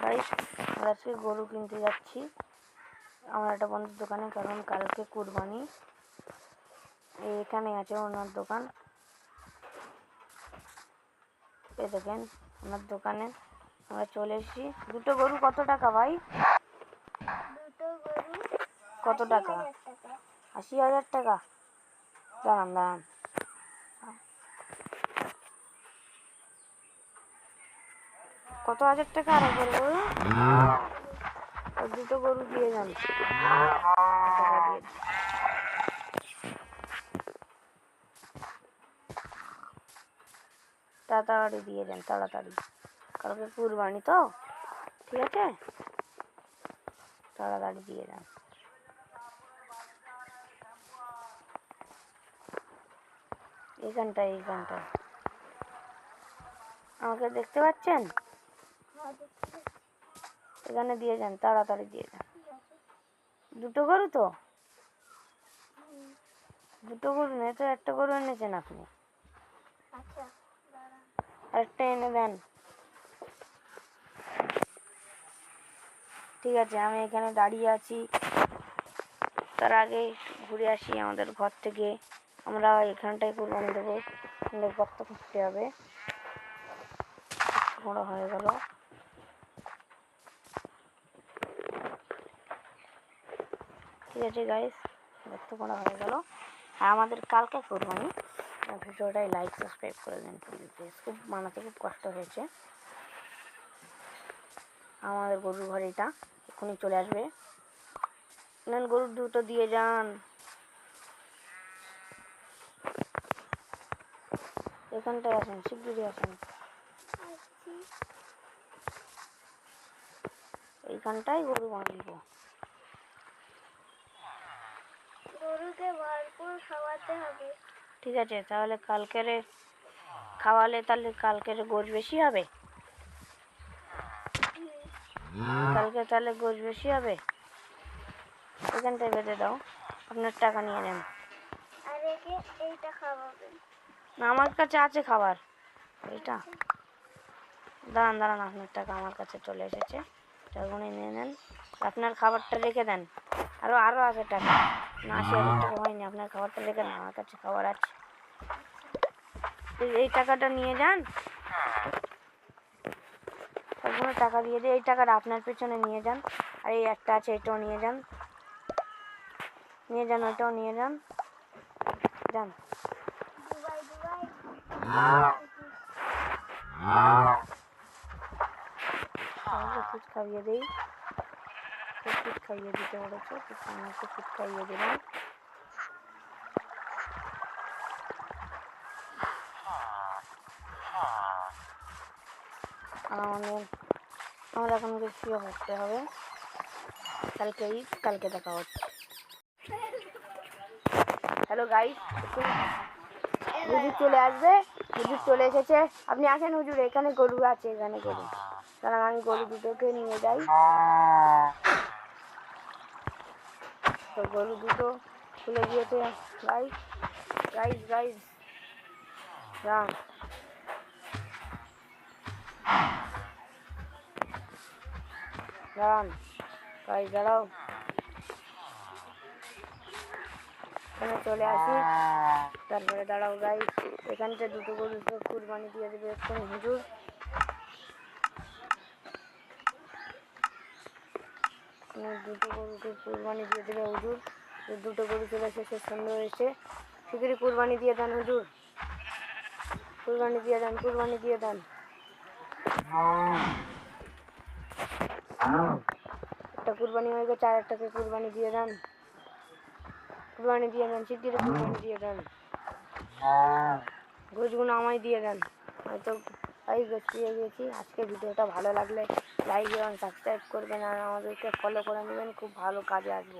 Guys, আমরা আজকে গরু কিনতে যাচ্ছি আমার একটা বন্ধুর দোকানে, কারণ কালকে কুরবানি। এখানে আছে ওনার দোকান, এই দেখেন ওনার দোকানে আমরা চলে এসেছি। দুটো গরু কত টাকা ভাই? কত টাকা? 80,000 টাকা। দাঁড়ান দাঁড়ান, কত হাজার টাকা? আর একবার গরু, দুটো গরু দিয়ে যান, টাকা দিয়ে তাড়াতাড়ি দিয়ে যান, তাড়াতাড়ি, কালকে কুরবানি তো, ঠিক আছে, তাড়াতাড়ি দিয়ে যান। এইখানটায় আমাকে দেখতে পাচ্ছেন? এখানে দিয়ে যান, তাড়াতাড়ি দিয়ে যান। দুটো গরু তো, দুটো গরু নেই তো, একটা গরু এনেছেন আপনি, আরেকটা এনে দেন। ঠিক আছে, আমি এখানে দাঁড়িয়ে আছি, তার আগে ঘুরে আসি আমাদের ঘর থেকে। আমরা এখানটায় কুরবানি দেবো, গর্ত খুঁজতে হবে। বড় হয়ে গেল, ঠিক আছে গাইস, গর্ত করা হয়ে গেল। আর আমাদের কালকে কুরবানি, ভিডিওটাই লাইক সাবস্ক্রাইব করে দেন প্লিজ। খুব বানাতে খুব কষ্ট হয়েছে। আমাদের গরুর ঘর এটা, এক্ষুনি চলে আসবে। নেন, গরুর দুটো দিয়ে যান। এখানটায় আসেন, শিগগিরই আসেন। এইখানটায় গরু বাঁধবো। গরুকে ভরপুর খাওয়াতে হবে। ঠিক আছে, তাহলে কালকের খাওয়ালে তাহলে কালকের গোশ বেশি হবে। কালকে তাহলে গোশ বেশি হবে। এখানটায় বেঁধে দাও, আপনার টাকা নিয়ে নেন। আর একে এইটা খাওয়াবেন না, আমার কাছে আছে খাবার, এইটা। দাঁড়ান দাঁড়ান, আপনার টাকা আমার কাছে চলে এসেছে, টাকাগুলো নিয়ে নেন। আপনার খাবারটা রেখে দেন। আরও আছে টাকা, না 80,000 টাকা হয়নি। আপনার খাবারটা রেখে দেন, আমার কাছে খাবার আছে। এই টাকাটা নিয়ে যান, সবগুলো টাকা দিয়ে দিয়ে এই টাকাটা আপনার পেছনে নিয়ে যান। আর এই একটা আছে, এটাও নিয়ে যান, নিয়ে যান, ওটাও নিয়ে যান, যান। ফুড খাইয়ে দিই, ফুড খাইয়ে দিতে বলেছে, আমাকে ফুড খাইয়ে দিলাম। আর আমরা এখন শুয়ে পড়তে হবে। কালকে ঈদ, কালকে দেখা হচ্ছে। হ্যালো গাইস, হুজুর চলে আসবে, হুজুর চলে এসেছে। আপনি আসেন হুজুর, এখানে গরু আছে, এখানে গরু। কারণ আমি গরু দুটোকে নিয়ে যাই। তো গরু দুটো খুলে গিয়েছে গাইস, গাইস গাইস, দাঁড়ান দাঁড়ান গাইস, দাঁড়াও, এখানে চলে আসি, তারপরে দাঁড়াও গাইস। এখানটা দুটো গরু তো কুরবানি দিয়ে দেবে এক্ষুনি হুজুর। দুটো গরুকে কুরবানি দিয়ে দেবে হুজুর। দুটো গরু চলে এসেছে, সুন্দর হয়েছে। শিগগিরই কুরবানি দিয়ে দেন হুজুর, কুরবানি দিয়ে দেন, কুরবানি দিয়ে দেন। একটা কুরবানি হয়ে গেছে, আর একটাকে কুরবানি দিয়ে দেন, কুরবানি দিয়ে দেন, শিগগিরই কুরবানি দিয়ে দেন। গোছগুলো আমায় দিয়ে দেন, হয়তো তাই গোছ পেয়ে গেছি। আজকে ভিডিওটা ভালো লাগলে লাইক এবং সাবস্ক্রাইব করবেন, আর আমাদেরকে ফলো করে নেবেন, খুব ভালো কাজে আসবো।